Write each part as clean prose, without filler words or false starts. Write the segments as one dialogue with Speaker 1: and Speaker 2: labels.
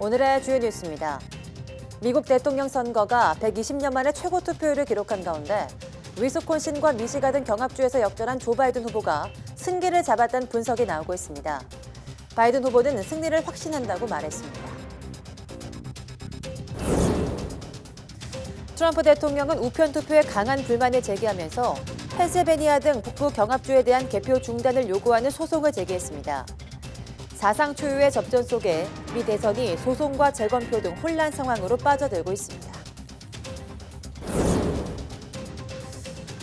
Speaker 1: 오늘의 주요 뉴스입니다. 미국 대통령 선거가 120년 만에 최고 투표율을 기록한 가운데 위스콘신과 미시간 등 경합주에서 역전한 조 바이든 후보가 승기를 잡았다는 분석이 나오고 있습니다. 바이든 후보는 승리를 확신한다고 말했습니다. 트럼프 대통령은 우편 투표에 강한 불만을 제기하면서 펜실베니아 등 북부 경합주에 대한 개표 중단을 요구하는 소송을 제기했습니다. 사상 초유의 접전 속에 미 대선이 소송과 재검표 등 혼란 상황으로 빠져들고 있습니다.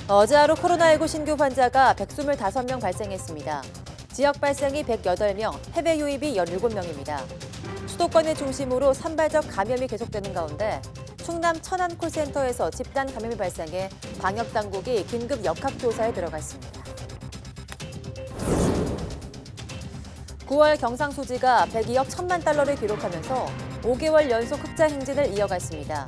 Speaker 1: 어제 하루 코로나19 신규 환자가 125명 발생했습니다. 지역 발생이 108명, 해외 유입이 17명입니다. 수도권을 중심으로 산발적 감염이 계속되는 가운데 충남 천안 콜센터에서 집단 감염이 발생해 방역당국이 긴급 역학조사에 들어갔습니다. 9월 경상수지가 102억 1천만 달러를 기록하면서 5개월 연속 흑자 행진을 이어갔습니다.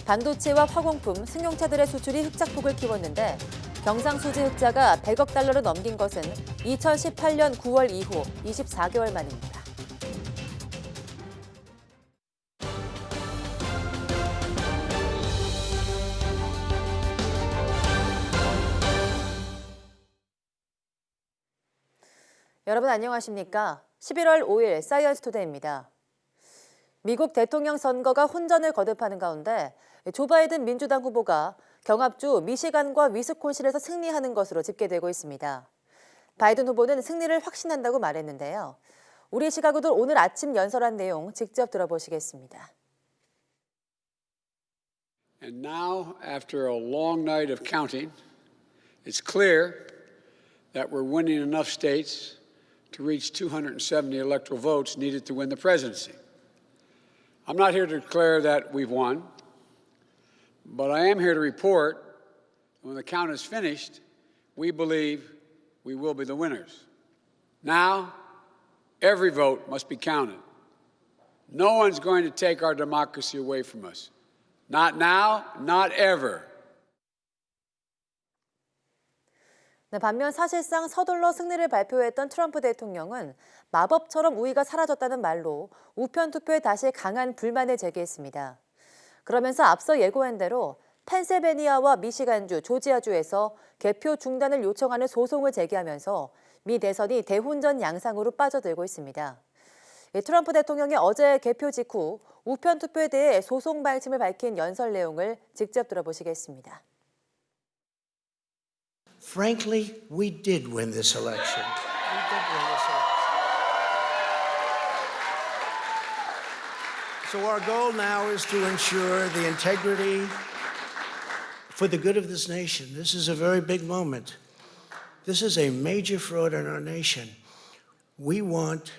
Speaker 1: 반도체와 화공품, 승용차들의 수출이 흑작폭을 키웠는데 경상수지 흑자가 100억 달러를 넘긴 것은 2018년 9월 이후 24개월 만입니다. 여러분 안녕하십니까? 11월 5일 사이언스 투데이입니다. 미국 대통령 선거가 혼전을 거듭하는 가운데 조 바이든 민주당 후보가 경합주 미시간과 위스콘신에서 승리하는 것으로 집계되고 있습니다. 바이든 후보는 승리를 확신한다고 말했는데요. 우리 시각으로 오늘 아침 연설한 내용 직접 들어보시겠습니다.
Speaker 2: And now, after a long night of counting, it's clear that we're winning enough states to reach 270 electoral votes needed to win the presidency. I'm not here to declare that we've won, but I am here to report when the count is finished, we believe we will be the winners. Now, every vote must be counted. No one's going to take our democracy away from us. Not now, not ever.
Speaker 1: 네, 반면 사실상 서둘러 승리를 발표했던 트럼프 대통령은 마법처럼 우위가 사라졌다는 말로 우편 투표에 다시 강한 불만을 제기했습니다. 그러면서 앞서 예고한 대로 펜실베니아와 미시간주, 조지아주에서 개표 중단을 요청하는 소송을 제기하면서 미 대선이 대혼전 양상으로 빠져들고 있습니다. 트럼프 대통령이 어제 개표 직후 우편 투표에 대해 소송 방침을 밝힌 연설 내용을 직접 들어보시겠습니다.
Speaker 3: Frankly, we did win this election. So our goal now is to ensure the integrity for the good of this nation. This is a very big moment. This is a major fraud in our nation. We want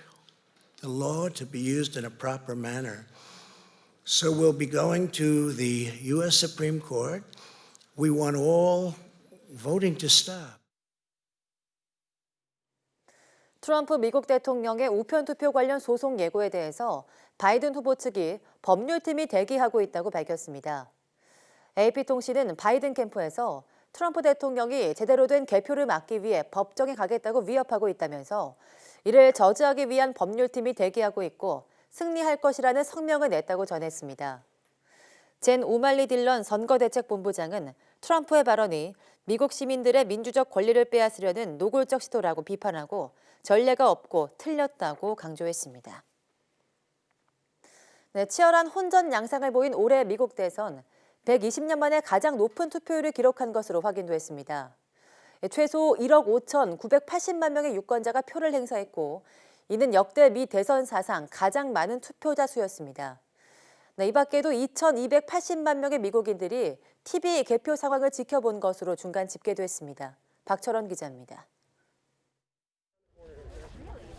Speaker 3: the law to be used in a proper manner. So we'll be going to the U.S. Supreme Court. We want all voting to stop.
Speaker 1: 트럼프 미국 대통령의 우편 투표 관련 소송 예고에 대해서 바이든 후보 측이 법률팀이 대기하고 있다고 밝혔습니다. AP통신은 바이든 캠프에서 트럼프 대통령이 제대로 된 개표를 막기 위해 법정에 가겠다고 위협하고 있다면서 이를 저지하기 위한 법률팀이 대기하고 있고 승리할 것이라는 성명을 냈다고 전했습니다. 젠 오말리 딜런 선거대책본부장은 트럼프의 발언이 미국 시민들의 민주적 권리를 빼앗으려는 노골적 시도라고 비판하고 전례가 없고 틀렸다고 강조했습니다. 네, 치열한 혼전 양상을 보인 올해 미국 대선, 120년 만에 가장 높은 투표율을 기록한 것으로 확인됐습니다. 최소 1억 5,980만 명의 유권자가 표를 행사했고 이는 역대 미 대선 사상 가장 많은 투표자 수였습니다. 이 밖에도 2,280만 명의 미국인들이 TV 개표 상황을 지켜본 것으로 중간 집계됐습니다. 박철원 기자입니다.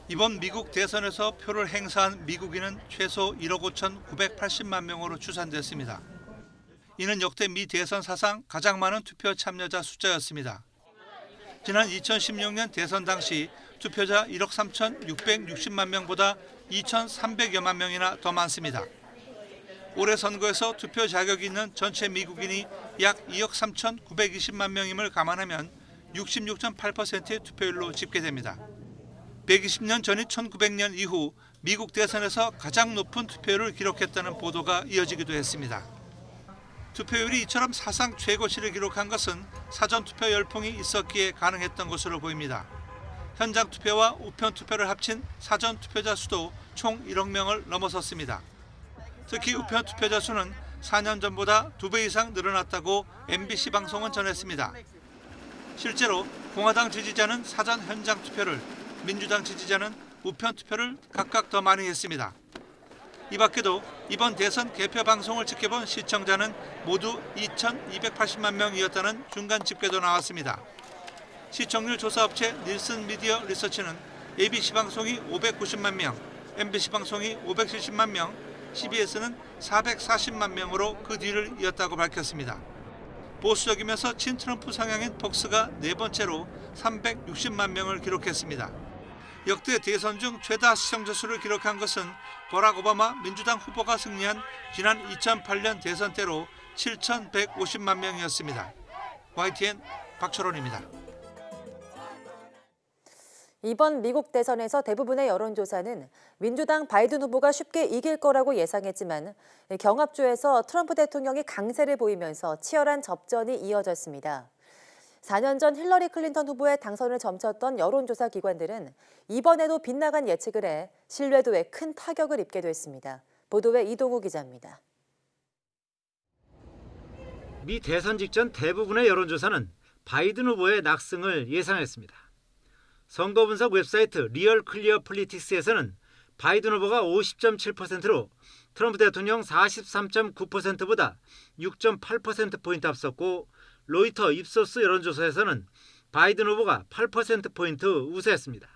Speaker 4: 이번 미국 대선에서 표를 행사한 미국인은 최소 1억 5,980만 명으로 추산됐습니다. 이는 역대 미 대선 사상 가장 많은 투표 참여자 숫자였습니다. 지난 2016년 대선 당시 투표자 1억 3,660만 명보다 2,300여만 명이나 더 많습니다. 올해 선거에서 투표 자격이 있는 전체 미국인이 약 2억 3,920만 명임을 감안하면 66.8%의 투표율로 집계됩니다. 120년 전인 1900년 이후 미국 대선에서 가장 높은 투표율을 기록했다는 보도가 이어지기도 했습니다. 투표율이 이처럼 사상 최고치를 기록한 것은 사전투표 열풍이 있었기에 가능했던 것으로 보입니다. 현장 투표와 우편 투표를 합친 사전 투표자 수도 총 1억 명을 넘어섰습니다. 특히 우편 투표자 수는 4년 전보다 2배 이상 늘어났다고 MBC 방송은 전했습니다. 실제로 공화당 지지자는 사전 현장 투표를, 민주당 지지자는 우편 투표를 각각 더 많이 했습니다. 이 밖에도 이번 대선 개표 방송을 지켜본 시청자는 모두 2,280만 명이었다는 중간 집계도 나왔습니다. 시청률 조사업체 닐슨 미디어 리서치는 ABC 방송이 590만 명, MBC 방송이 570만 명, CBS는 440만 명으로 그 뒤를 이었다고 밝혔습니다. 보수적이면서 친트럼프 성향인 폭스가 네 번째로 360만 명을 기록했습니다. 역대 대선 중 최다 시청자 수를 기록한 것은 버락 오바마 민주당 후보가 승리한 지난 2008년 대선 때로 7,150만 명이었습니다. YTN 박철원입니다.
Speaker 1: 이번 미국 대선에서 대부분의 여론조사는 민주당 바이든 후보가 쉽게 이길 거라고 예상했지만 경합주에서 트럼프 대통령이 강세를 보이면서 치열한 접전이 이어졌습니다. 4년 전 힐러리 클린턴 후보의 당선을 점쳤던 여론조사 기관들은 이번에도 빗나간 예측을 해 신뢰도에 큰 타격을 입게 됐습니다. 보도에 이동우 기자입니다.
Speaker 5: 미 대선 직전 대부분의 여론조사는 바이든 후보의 낙승을 예상했습니다. 선거 분석 웹사이트 리얼 클리어 폴리틱스에서는 바이든 후보가 50.7%로 트럼프 대통령 43.9%보다 6.8%포인트 앞섰고 로이터 입소스 여론조사에서는 바이든 후보가 8%포인트 우세했습니다.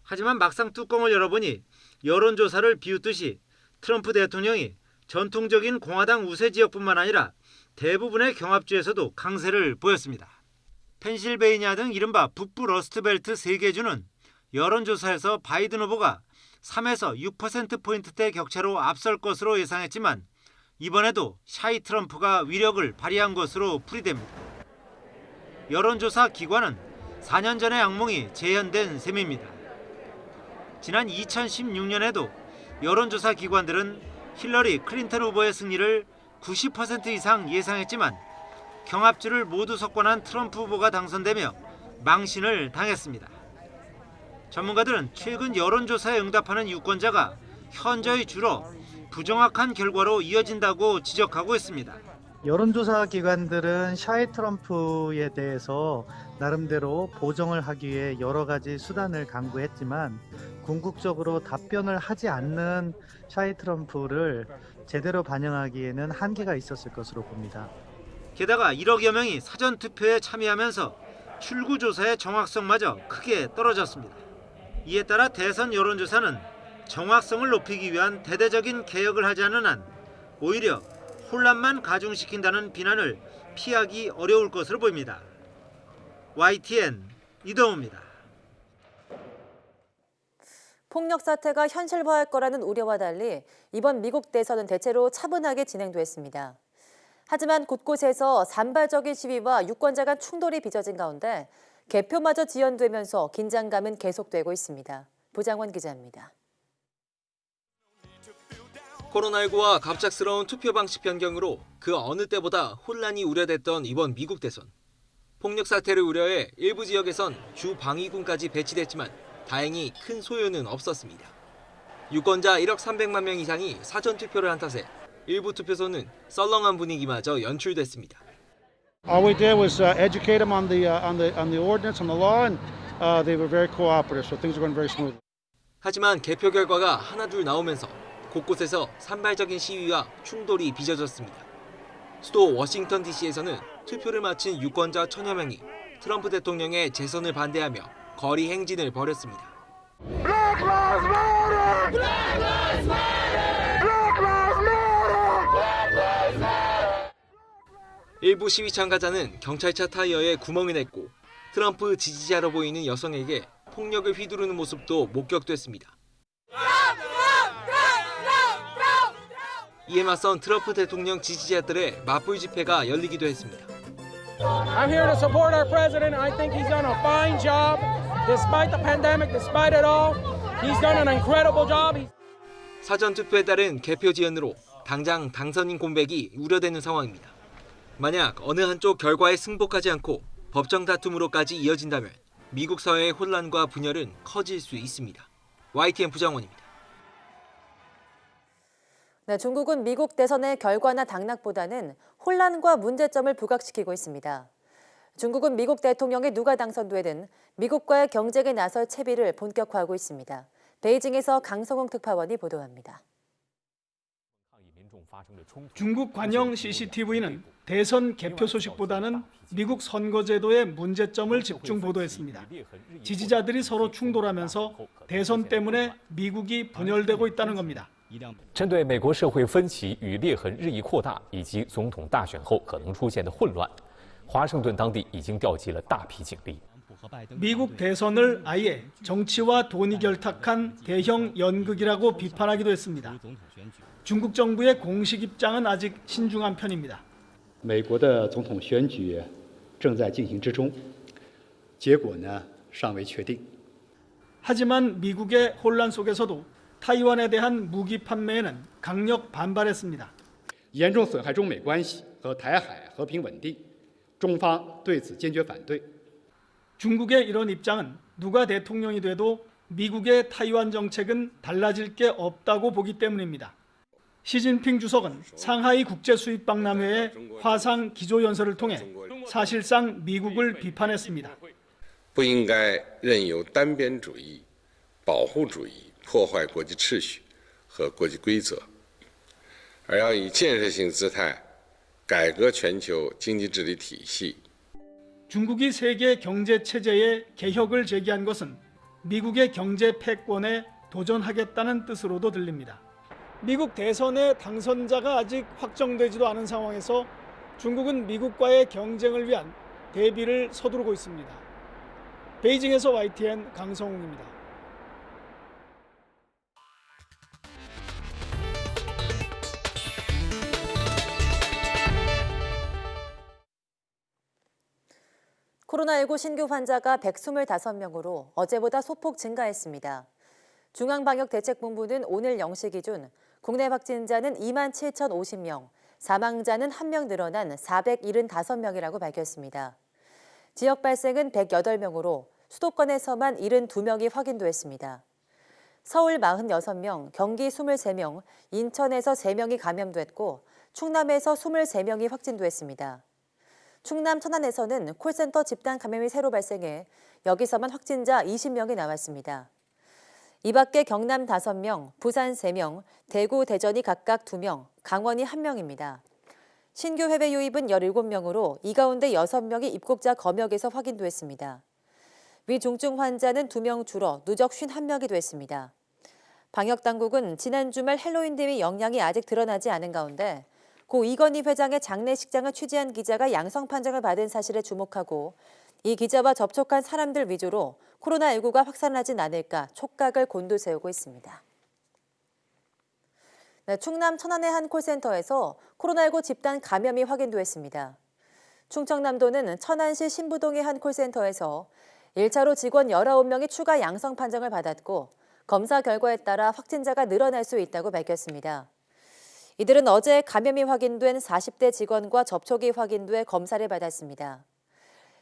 Speaker 5: 하지만 막상 뚜껑을 열어보니 여론조사를 비웃듯이 트럼프 대통령이 전통적인 공화당 우세 지역뿐만 아니라 대부분의 경합주에서도 강세를 보였습니다. 펜실베이니아 등 이른바 북부 러스트벨트 3개주는 여론조사에서 바이든 후보가 3에서 6%포인트대 격차로 앞설 것으로 예상했지만 이번에도 샤이 트럼프가 위력을 발휘한 것으로 풀이됩니다. 여론조사 기관은 4년 전의 악몽이 재현된 셈입니다. 지난 2016년에도 여론조사 기관들은 힐러리 클린턴 후보의 승리를 90% 이상 예상했지만 경합주를 모두 석권한 트럼프 후보가 당선되며 망신을 당했습니다. 전문가들은 최근 여론조사에 응답하는 유권자가 현저히 줄어 부정확한 결과로 이어진다고 지적하고 있습니다.
Speaker 6: 여론조사 기관들은 샤이 트럼프에 대해서 나름대로 보정을 하기 위해 여러 가지 수단을 강구했지만 궁극적으로 답변을 하지 않는 샤이 트럼프를 제대로 반영하기에는 한계가 있었을 것으로 봅니다.
Speaker 5: 게다가 1억여 명이 사전투표에 참여하면서 출구조사의 정확성마저 크게 떨어졌습니다. 이에 따라 대선 여론조사는 정확성을 높이기 위한 대대적인 개혁을 하지 않는 한 오히려 혼란만 가중시킨다는 비난을 피하기 어려울 것으로 보입니다. YTN 이동우입니다.
Speaker 1: 폭력 사태가 현실화할 거라는 우려와 달리 이번 미국 대선은 대체로 차분하게 진행됐습니다. 하지만 곳곳에서 산발적인 시위와 유권자 간 충돌이 빚어진 가운데 개표마저 지연되면서 긴장감은 계속되고 있습니다. 부장원 기자입니다.
Speaker 7: 코로나19와 갑작스러운 투표 방식 변경으로 그 어느 때보다 혼란이 우려됐던 이번 미국 대선. 폭력 사태를 우려해 일부 지역에선 주 방위군까지 배치됐지만 다행히 큰 소요는 없었습니다. 유권자 1억 300만 명 이상이 사전투표를 한 탓에 일부 투표소는 썰렁한 분위기마저 연출됐습니다.
Speaker 8: All we did was educate them on the ordinance, on the law, and they were very cooperative, so things are going very smoothly.
Speaker 7: 하지만 개표 결과가 하나둘 나오면서 곳곳에서 산발적인 시위와 충돌이 빚어졌습니다. 수도 워싱턴 DC에서는 투표를 마친 유권자 1000여 명이 트럼프 대통령의 재선을 반대하며 거리 행진을 벌였습니다.
Speaker 9: Black Lives Matter! Black Lives Matter! Black Lives Matter! Black Lives Matter!
Speaker 7: 일부 시위 참가자는 경찰차 타이어에 구멍을 냈고 트럼프 지지자로 보이는 여성에게 폭력을 휘두르는 모습도 목격됐습니다. 이에 맞선 트럼프 대통령 지지자들의 맞불 집회가 열리기도 했습니다.
Speaker 10: I'm here to support our president. I think he's done a fine job Despite the pandemic, despite it all, he's done an incredible job.
Speaker 7: 사전 투표에 따른 개표 지연으로 당장 당선인 공백이 우려되는 상황입니다. 만약 어느 한쪽 결과에 승복하지 않고 법정 다툼으로까지 이어진다면 미국 사회의 혼란과 분열은 커질 수 있습니다. YTN 부장원입니다.
Speaker 1: 네, 중국은 미국 대선의 결과나 당락보다는 혼란과 문제점을 부각시키고 있습니다. 중국은 미국 대통령이 누가 당선되든 미국과의 경쟁에 나설 채비를 본격화하고 있습니다. 베이징에서 강성홍 특파원이 보도합니다.
Speaker 11: 중국 관영 CCTV는 대선 개표 소식보다는 미국 선거제도의 문제점을 집중 보도했습니다. 지지자들이 서로 충돌하면서 대선 때문에 미국이 분열되고 있다는 겁니다.
Speaker 12: 针对美国社会分歧与裂痕日益扩大，以及总统大选后可能出现的混乱，华盛顿当地已经调集了大批警力。
Speaker 11: 미국 대선을 아예 정치와 돈이 결탁한 대형 연극이라고 비판하기도 했습니다. 중국 정부의 공식 입장은 아직 신중한 편입니다.
Speaker 13: 美国的总统选举正在进行之中，结果呢尚未确定。
Speaker 11: 하지만 미국의 혼란 속에서도 타이완에 대한 무기 판매에는 강력 반발했습니다.
Speaker 13: 严重损害中美关系和台海和平稳定，中方对此坚决反对。
Speaker 11: 중국의 이런 입장은 누가 대통령이 돼도 미국의 타이완 정책은 달라질 게 없다고 보기 때문입니다. 시진핑 주석은 상하이 국제수입박람회의 화상 기조연설을 통해 사실상 미국을 비판했습니다.
Speaker 14: 不应该任由单边主义、保护主义破坏国际秩序和国际规则，而要以建设性姿态改革全球经济治理体系。
Speaker 11: 중국이 세계 경제 체제의 개혁을 제기한 것은 미국의 경제 패권에 도전하겠다는 뜻으로도 들립니다. 미국 대선의 당선자가 아직 확정되지도 않은 상황에서 중국은 미국과의 경쟁을 위한 대비를 서두르고 있습니다. 베이징에서 YTN 강성웅입니다.
Speaker 1: 코로나19 신규 환자가 125명으로 어제보다 소폭 증가했습니다. 중앙방역대책본부는 오늘 0시 기준 국내 확진자는 27,050명, 사망자는 1명 늘어난 475명이라고 밝혔습니다. 지역 발생은 108명으로 수도권에서만 72명이 확인됐습니다. 서울 46명, 경기 23명, 인천에서 3명이 감염됐고 충남에서 23명이 확진됐습니다. 충남 천안에서는 콜센터 집단 감염이 새로 발생해 여기서만 확진자 20명이 나왔습니다. 이 밖에 경남 5명, 부산 3명, 대구, 대전이 각각 2명, 강원이 1명입니다. 신규 해외 유입은 17명으로 이 가운데 6명이 입국자 검역에서 확인됐습니다. 위중증 환자는 2명 줄어 누적 51명이 됐습니다. 방역당국은 지난 주말 헬로윈 등의 영향이 아직 드러나지 않은 가운데 고 이건희 회장의 장례식장을 취재한 기자가 양성 판정을 받은 사실에 주목하고 이 기자와 접촉한 사람들 위주로 코로나19가 확산하진 않을까 촉각을 곤두세우고 있습니다. 네, 충남 천안의 한 콜센터에서 코로나19 집단 감염이 확인됐습니다. 충청남도는 천안시 신부동의 한 콜센터에서 1차로 직원 19명이 추가 양성 판정을 받았고 검사 결과에 따라 확진자가 늘어날 수 있다고 밝혔습니다. 이들은 어제 감염이 확인된 40대 직원과 접촉이 확인돼 검사를 받았습니다.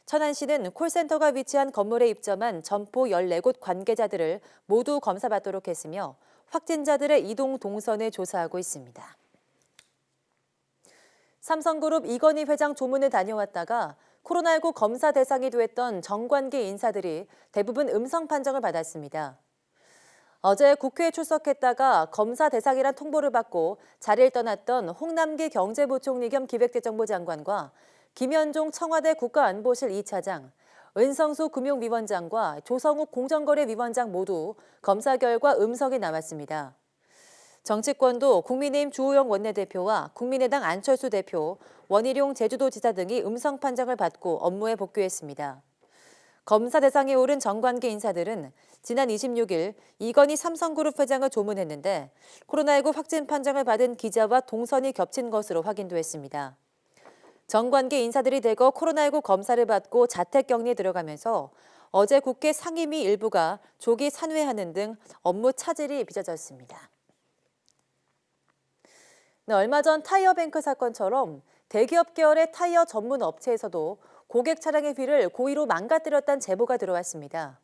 Speaker 1: 천안시는 콜센터가 위치한 건물에 입점한 점포 14곳 관계자들을 모두 검사받도록 했으며 확진자들의 이동 동선을 조사하고 있습니다. 삼성그룹 이건희 회장 조문을 다녀왔다가 코로나19 검사 대상이 됐던 정관계 인사들이 대부분 음성 판정을 받았습니다. 어제 국회에 출석했다가 검사 대상이란 통보를 받고 자리를 떠났던 홍남기 경제부총리 겸 기획재정부 장관과 김현종 청와대 국가안보실 2차장, 은성수 금융위원장과 조성욱 공정거래위원장 모두 검사 결과 음성이 나왔습니다. 정치권도 국민의힘 주호영 원내대표와 국민의당 안철수 대표, 원희룡 제주도지사 등이 음성 판정을 받고 업무에 복귀했습니다. 검사 대상에 오른 정관계 인사들은 지난 26일 이건희 삼성그룹 회장을 조문했는데 코로나19 확진 판정을 받은 기자와 동선이 겹친 것으로 확인됐습니다. 정관계 인사들이 대거 코로나19 검사를 받고 자택격리에 들어가면서 어제 국회 상임위 일부가 조기 산회하는 등 업무 차질이 빚어졌습니다. 네, 얼마 전 타이어뱅크 사건처럼 대기업 계열의 타이어 전문 업체에서도 고객 차량의 휠을 고의로 망가뜨렸다는 제보가 들어왔습니다.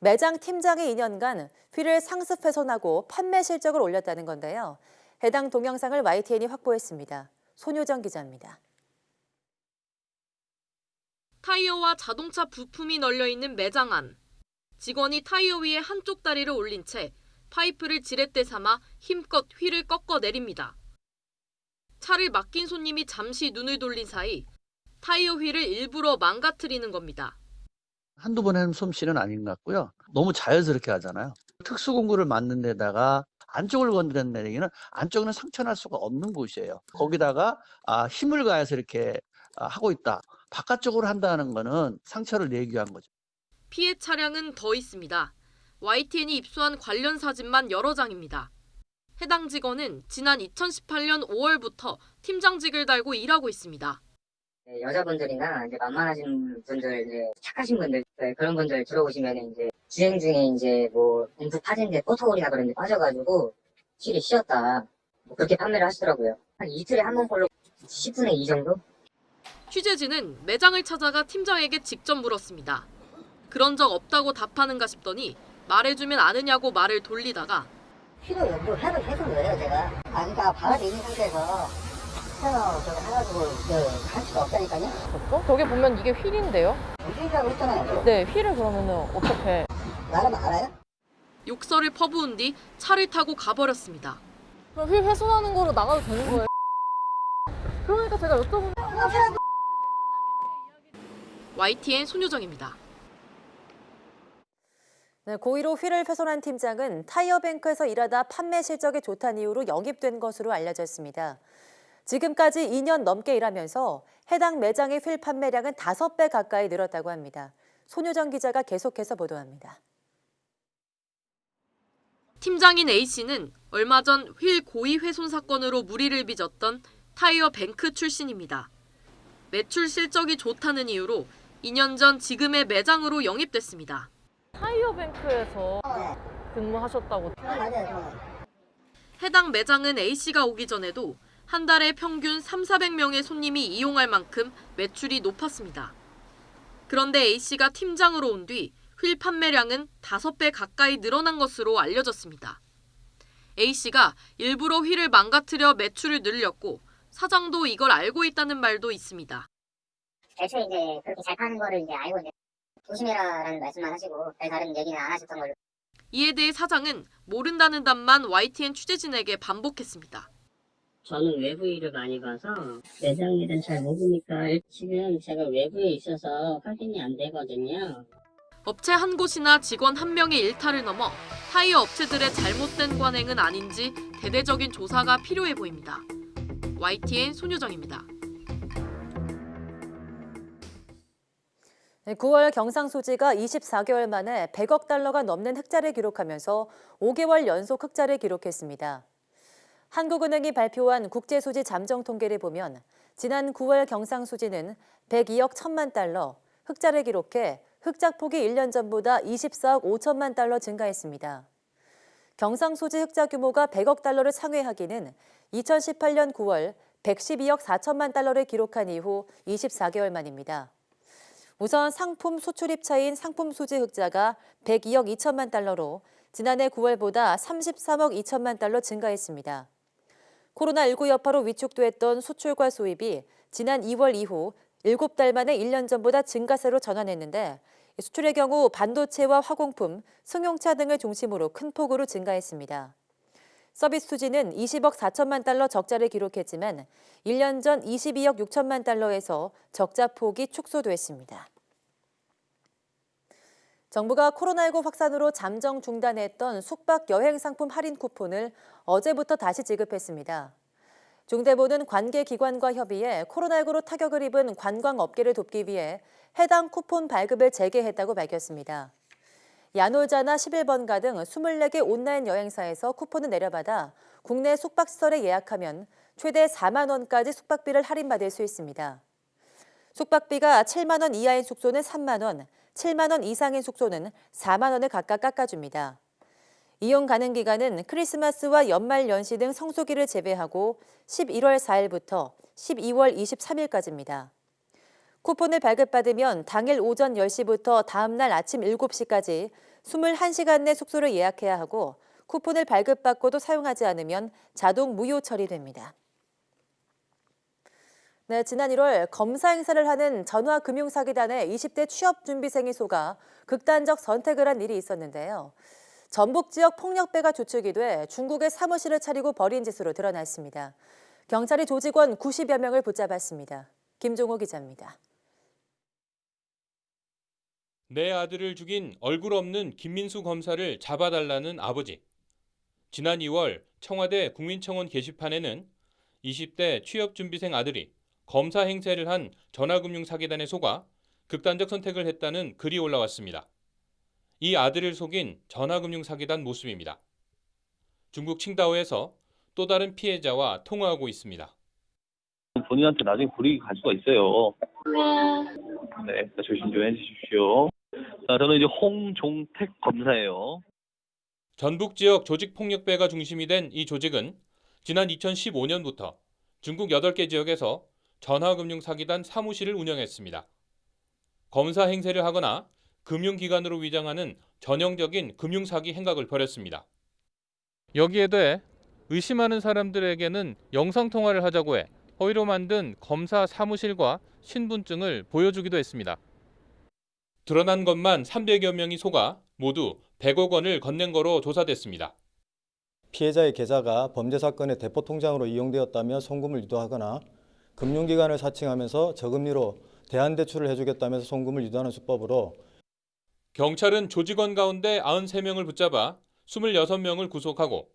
Speaker 1: 매장 팀장이 2년간 휠을 상습 훼손하고 판매 실적을 올렸다는 건데요. 해당 동영상을 YTN이 확보했습니다. 손효정 기자입니다.
Speaker 15: 타이어와 자동차 부품이 널려 있는 매장 안. 직원이 타이어 위에 한쪽 다리를 올린 채 파이프를 지렛대 삼아 힘껏 휠을 꺾어 내립니다. 차를 맡긴 손님이 잠시 눈을 돌린 사이 타이어 휠을 일부러 망가뜨리는 겁니다.
Speaker 16: 한두 번 해는 솜씨는 아닌 것 같고요. 너무 자연스럽게 하잖아요. 특수공구를 맞는 데다가 안쪽을 건드렸는 얘기는 안쪽은 상처날 수가 없는 곳이에요. 거기다가 힘을 가해서 이렇게 하고 있다. 바깥쪽으로 한다는 거는 상처를 내기 위한 거죠.
Speaker 15: 피해 차량은 더 있습니다. YTN이 입수한 관련 사진만 여러 장입니다. 해당 직원은 지난 2018년 5월부터 팀장직을 달고 일하고 있습니다.
Speaker 17: 여자분들이나 이제 만만하신 분들, 이제 착하신 분들, 그런 분들 들어오시면 이제 주행 중에 이제 뭐 앰프 파진데 포토홀이나 그런 데 빠져가지고 휠이 씌었다. 뭐 그렇게 판매를 하시더라고요. 한 이틀에 한 번 꼴로 10분의 2 정도?
Speaker 15: 취재진은 매장을 찾아가 팀장에게 직접 물었습니다. 그런 적 없다고 답하는가 싶더니 말해주면 아느냐고 말을 돌리다가
Speaker 17: 휠을 뭐 해서 그래요, 제가. 그러니까 바닥에 있는 상태에서 저거 해가지고 할 수가 없다니까요.
Speaker 18: 저기 보면 이게 휠인데요?
Speaker 17: 휠이라고 했잖아요.
Speaker 18: 네, 휠을 그러면은 어떻게?
Speaker 17: 나름 알아요?
Speaker 15: 욕설을 퍼부은 뒤 차를 타고 가버렸습니다.
Speaker 18: 그럼 휠 훼손하는 거로 나가도 되는 거예요? 그러니까 제가 여쭤보면
Speaker 15: YTN 손효정입니다.
Speaker 1: 네, 고의로 휠을 훼손한 팀장은 타이어뱅크에서 일하다 판매 실적이 좋다는 이유로 영입된 것으로 알려졌습니다. 지금까지 2년 넘게 일하면서 해당 매장의 휠 판매량은 5배 가까이 늘었다고 합니다. 손효정 기자가 계속해서 보도합니다.
Speaker 15: 팀장인 A씨는 얼마 전 휠 고의 훼손 사건으로 무리를 빚었던 타이어뱅크 출신입니다. 매출 실적이 좋다는 이유로 2년 전 지금의 매장으로 영입됐습니다.
Speaker 18: 타이어뱅크에서 근무하셨다고.
Speaker 15: 해당 매장은 A씨가 오기 전에도 한 달에 평균 300~400명의 손님이 이용할 만큼 매출이 높았습니다. 그런데 A씨가 팀장으로 온 뒤 휠 판매량은 5배 가까이 늘어난 것으로 알려졌습니다. A씨가 일부러 휠을 망가뜨려 매출을 늘렸고 사장도 이걸 알고 있다는 말도 있습니다.
Speaker 17: 애초에 이제 그렇게 잘 파는 거를 이제 알고 이제 조심해라라는 말씀만 하시고 다른 얘기는 안 하셨던 걸로.
Speaker 15: 이에 대해 사장은 모른다는 답만 YTN 취재진에게 반복했습니다.
Speaker 19: 저는 외부 일을 많이 봐서 매장 일은 잘 모르니까 지금 제가 외부에 있어서 확인이 안 되거든요.
Speaker 15: 업체 한 곳이나 직원 한 명의 일탈을 넘어 타이어 업체들의 잘못된 관행은 아닌지 대대적인 조사가 필요해 보입니다. YTN 손효정입니다.
Speaker 1: 9월 경상수지가 24개월 만에 100억 달러가 넘는 흑자를 기록하면서 5개월 연속 흑자를 기록했습니다. 한국은행이 발표한 국제수지 잠정 통계를 보면 지난 9월 경상수지는 102억 1천만 달러, 흑자를 기록해 흑자폭이 1년 전보다 24억 5천만 달러 증가했습니다. 경상수지 흑자 규모가 100억 달러를 상회하기는 2018년 9월 112억 4천만 달러를 기록한 이후 24개월 만입니다. 우선 상품 수출입 차인 상품 수지 흑자가 102억 2천만 달러로 지난해 9월보다 33억 2천만 달러 증가했습니다. 코로나19 여파로 위축됐던 수출과 수입이 지난 2월 이후 7달 만에 1년 전보다 증가세로 전환했는데 수출의 경우 반도체와 화공품, 승용차 등을 중심으로 큰 폭으로 증가했습니다. 서비스 수지는 20억 4천만 달러 적자를 기록했지만 1년 전 22억 6천만 달러에서 적자 폭이 축소됐습니다. 정부가 코로나19 확산으로 잠정 중단했던 숙박 여행 상품 할인 쿠폰을 어제부터 다시 지급했습니다. 중대본은 관계기관과 협의해 코로나19로 타격을 입은 관광업계를 돕기 위해 해당 쿠폰 발급을 재개했다고 밝혔습니다. 야놀자나 11번가 등 24개 온라인 여행사에서 쿠폰을 내려받아 국내 숙박시설에 예약하면 최대 4만 원까지 숙박비를 할인받을 수 있습니다. 숙박비가 7만 원 이하인 숙소는 3만 원, 7만 원 이상인 숙소는 4만 원을 각각 깎아줍니다. 이용 가능 기간은 크리스마스와 연말 연시 등 성수기를 제외하고 11월 4일부터 12월 23일까지입니다. 쿠폰을 발급받으면 당일 오전 10시부터 다음 날 아침 7시까지 21시간 내 숙소를 예약해야 하고 쿠폰을 발급받고도 사용하지 않으면 자동 무효 처리됩니다. 네, 지난 1월 검사 행사를 하는 전화금융사기단의 20대 취업준비생이 속아 극단적 선택을 한 일이 있었는데요. 전북 지역 폭력배가 주축이 돼 중국에 사무실을 차리고 벌인 짓으로 드러났습니다. 경찰이 조직원 90여 명을 붙잡았습니다. 김종호 기자입니다.
Speaker 20: 내 아들을 죽인 얼굴 없는 김민수 검사를 잡아달라는 아버지. 지난 2월 청와대 국민청원 게시판에는 20대 취업준비생 아들이 검사 행세를 한 전화금융사기단에 속아 극단적 선택을 했다는 글이 올라왔습니다. 이 아들을 속인 전화금융사기단 모습입니다. 중국 칭다오에서 또 다른 피해자와 통화하고 있습니다.
Speaker 21: 본인한테 나중에 불이익이 갈 수가 있어요. 네, 조심 좀 해주십시오. 저는 이제 홍종택 검사예요.
Speaker 20: 전북 지역 조직폭력배가 중심이 된 이 조직은 지난 2015년부터 중국 8개 지역에서 전화금융사기단 사무실을 운영했습니다. 검사 행세를 하거나 금융기관으로 위장하는 전형적인 금융사기 행각을 벌였습니다. 여기에 대해 의심하는 사람들에게는 영상통화를 하자고 해 허위로 만든 검사 사무실과 신분증을 보여주기도 했습니다. 드러난 것만 300여 명이 속아 모두 100억 원을 건넨 거로 조사됐습니다.
Speaker 22: 피해자의 계좌가 범죄 사건의 대포 통장으로 이용되었다며 송금을 유도하거나 금융기관을 사칭하면서 저금리로 대안대출을 해주겠다면서 송금을 유도하는 수법으로
Speaker 20: 경찰은 조직원 가운데 93명을 붙잡아 26명을 구속하고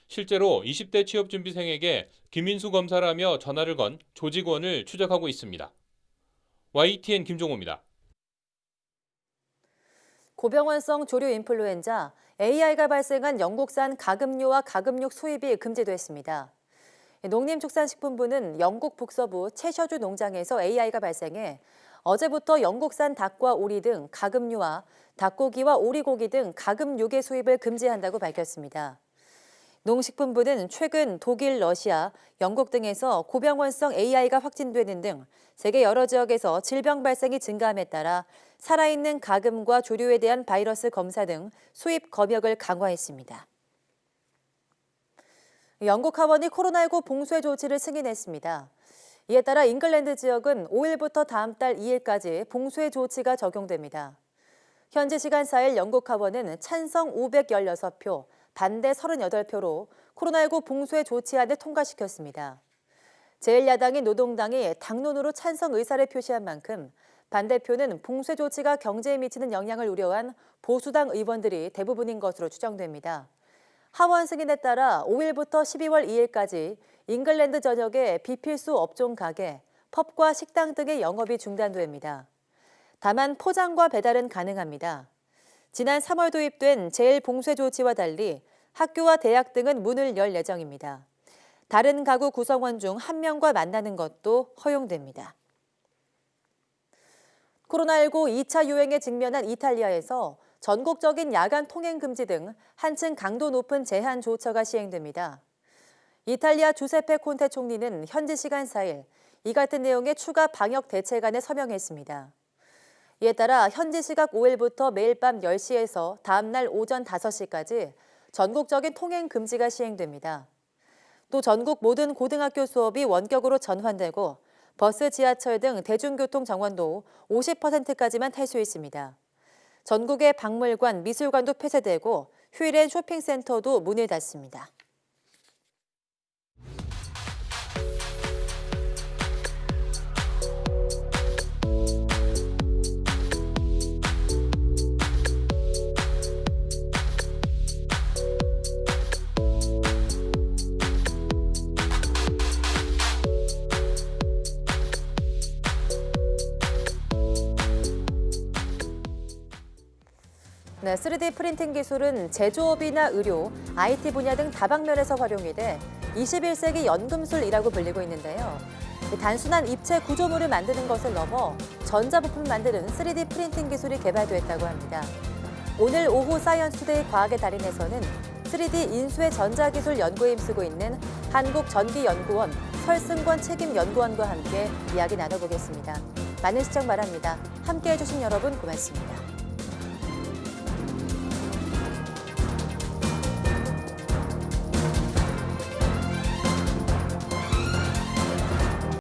Speaker 20: 실제로 20대 취업준비생에게 김민수 검사라며 전화를 건 조직원을 추적하고 있습니다. YTN 김종호입니다.
Speaker 1: 고병원성 조류 인플루엔자 AI가 발생한 영국산 가금류와 가금육 수입이 금지됐습니다. 농림축산식품부는 영국 북서부 채셔주 농장에서 AI가 발생해 어제부터 영국산 닭과 오리 등 가금류와 닭고기와 오리고기 등 가금육의 수입을 금지한다고 밝혔습니다. 농식품부는 최근 독일, 러시아, 영국 등에서 고병원성 AI가 확진되는 등 세계 여러 지역에서 질병 발생이 증가함에 따라 살아있는 가금과 조류에 대한 바이러스 검사 등 수입 검역을 강화했습니다. 영국 하원이 코로나19 봉쇄 조치를 승인했습니다. 이에 따라 잉글랜드 지역은 5일부터 다음 달 2일까지 봉쇄 조치가 적용됩니다. 현지 시간 4일 영국 하원은 찬성 516표, 반대 38표로 코로나19 봉쇄 조치안을 통과시켰습니다. 제1야당인 노동당이 당론으로 찬성 의사를 표시한 만큼 반대표는 봉쇄 조치가 경제에 미치는 영향을 우려한 보수당 의원들이 대부분인 것으로 추정됩니다. 하원 승인에 따라 5일부터 12월 2일까지 잉글랜드 전역의 비필수 업종 가게, 펍과 식당 등의 영업이 중단됩니다. 다만 포장과 배달은 가능합니다. 지난 3월 도입된 제1봉쇄 조치와 달리 학교와 대학 등은 문을 열 예정입니다. 다른 가구 구성원 중 1명과 만나는 것도 허용됩니다. 코로나19 2차 유행에 직면한 이탈리아에서 전국적인 야간 통행 금지 등 한층 강도 높은 제한 조처가 시행됩니다. 이탈리아 주세페 콘테 총리는 현지 시간 4일 이 같은 내용의 추가 방역 대책안에 서명했습니다. 이에 따라 현지 시각 5일부터 매일 밤 10시에서 다음 날 오전 5시까지 전국적인 통행 금지가 시행됩니다. 또 전국 모든 고등학교 수업이 원격으로 전환되고 버스, 지하철 등 대중교통 정원도 50%까지만 탈 수 있습니다. 전국의 박물관, 미술관도 폐쇄되고 휴일엔 쇼핑센터도 문을 닫습니다. 네, 3D 프린팅 기술은 제조업이나 의료, IT 분야 등 다방면에서 활용이 돼 21세기 연금술이라고 불리고 있는데요. 단순한 입체 구조물을 만드는 것을 넘어 전자부품을 만드는 3D 프린팅 기술이 개발됐다고 합니다. 오늘 오후 사이언스투데이 과학의 달인에서는 3D 인수의 전자기술 연구에 힘쓰고 있는 한국전기연구원 설승권 책임연구원과 함께 이야기 나눠보겠습니다. 많은 시청 바랍니다. 함께해 주신 여러분 고맙습니다.